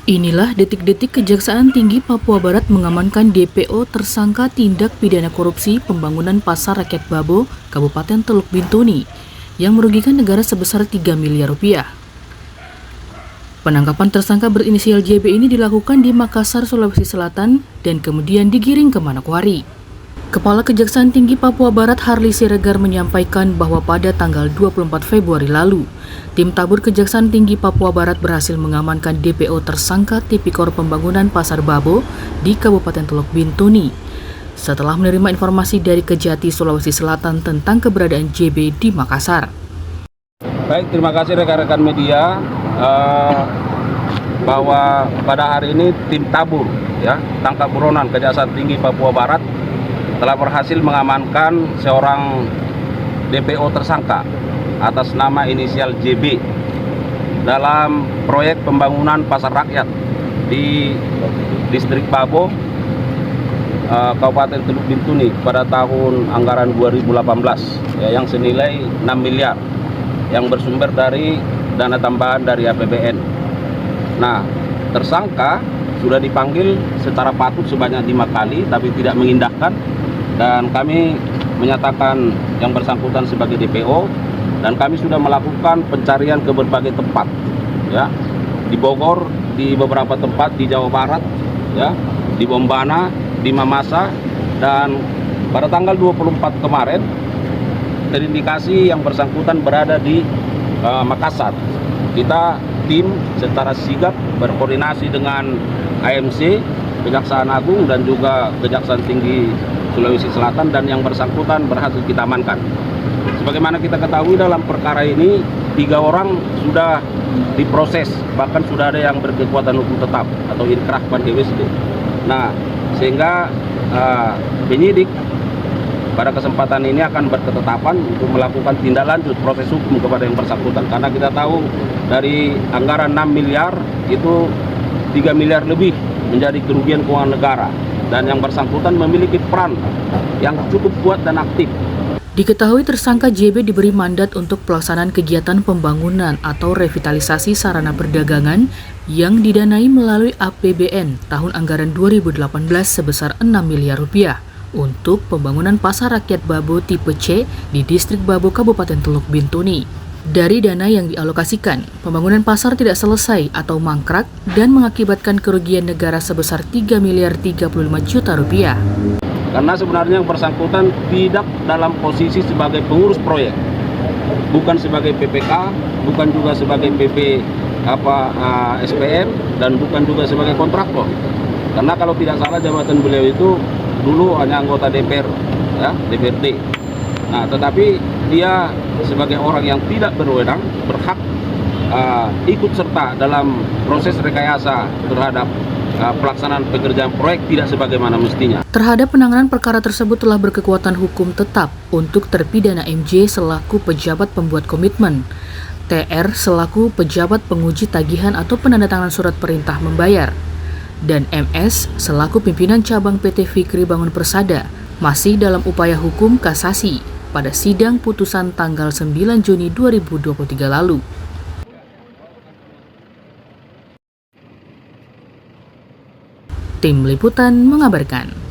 Inilah detik-detik Kejaksaan Tinggi Papua Barat mengamankan DPO tersangka tindak pidana korupsi pembangunan Pasar Rakyat Babo, Kabupaten Teluk Bintuni, yang merugikan negara sebesar 3 miliar rupiah. Penangkapan tersangka berinisial JB ini dilakukan di Makassar, Sulawesi Selatan, dan kemudian digiring ke Manokwari. Kepala Kejaksaan Tinggi Papua Barat Harli Siregar menyampaikan bahwa pada tanggal 24 Februari lalu, tim tabur Kejaksaan Tinggi Papua Barat berhasil mengamankan DPO tersangka Tipikor Pembangunan Pasar Babo di Kabupaten Teluk Bintuni setelah menerima informasi dari Kejati, Sulawesi Selatan tentang keberadaan JB di Makassar. Baik, terima kasih rekan-rekan media bahwa pada hari ini tim tabur tangkap buronan Kejaksaan Tinggi Papua Barat telah berhasil mengamankan seorang DPO tersangka atas nama inisial JB dalam proyek pembangunan pasar rakyat di distrik Babo, Kabupaten Teluk Bintuni pada tahun anggaran 2018 yang senilai 6 miliar yang bersumber dari dana tambahan dari APBN. Nah, tersangka sudah dipanggil secara patut sebanyak 5 kali tapi tidak mengindahkan, dan kami menyatakan yang bersangkutan sebagai DPO, dan kami sudah melakukan pencarian ke berbagai tempat di Bogor, di beberapa tempat di Jawa Barat, di Bombana, di Mamasa, dan pada tanggal 24 kemarin terindikasi yang bersangkutan berada di Makassar. Kita tim secara sigap berkoordinasi dengan AMC, Kejaksaan Agung, dan juga Kejaksaan Tinggi Sulawesi Selatan, dan yang bersangkutan berhasil kita amankan. Sebagaimana kita ketahui dalam perkara ini 3 orang sudah diproses, bahkan sudah ada yang berkekuatan hukum tetap atau inkrah PAN-DWSD. Nah, sehingga penyidik pada kesempatan ini akan berketetapan untuk melakukan tindak lanjut proses hukum kepada yang bersangkutan, karena kita tahu dari anggaran 6 miliar itu 3 miliar lebih menjadi kerugian keuangan negara, dan yang bersangkutan memiliki peran yang cukup kuat dan aktif. Diketahui tersangka JB diberi mandat untuk pelaksanaan kegiatan pembangunan atau revitalisasi sarana perdagangan yang didanai melalui APBN tahun anggaran 2018 sebesar 6 miliar rupiah untuk pembangunan Pasar Rakyat Babo tipe C di distrik Babo, Kabupaten Teluk Bintuni. Dari dana yang dialokasikan, pembangunan pasar tidak selesai atau mangkrak dan mengakibatkan kerugian negara sebesar 3 miliar 35 juta rupiah. Karena sebenarnya yang bersangkutan tidak dalam posisi sebagai pengurus proyek, bukan sebagai PPK, bukan juga sebagai PP SPM, dan bukan juga sebagai kontraktor. Karena kalau tidak salah jabatan beliau itu dulu hanya anggota DPR, DPRD. Nah, tetapi dia sebagai orang yang tidak berwenang berhak ikut serta dalam proses rekayasa terhadap pelaksanaan pekerjaan proyek tidak sebagaimana mestinya. Terhadap penanganan perkara tersebut telah berkekuatan hukum tetap untuk terpidana MJ selaku pejabat pembuat komitmen, TR selaku pejabat penguji tagihan atau penandatanganan surat perintah membayar, dan MS selaku pimpinan cabang PT Fikri Bangun Persada masih dalam upaya hukum kasasi pada sidang putusan tanggal 9 Juni 2023 lalu. Tim Liputan mengabarkan.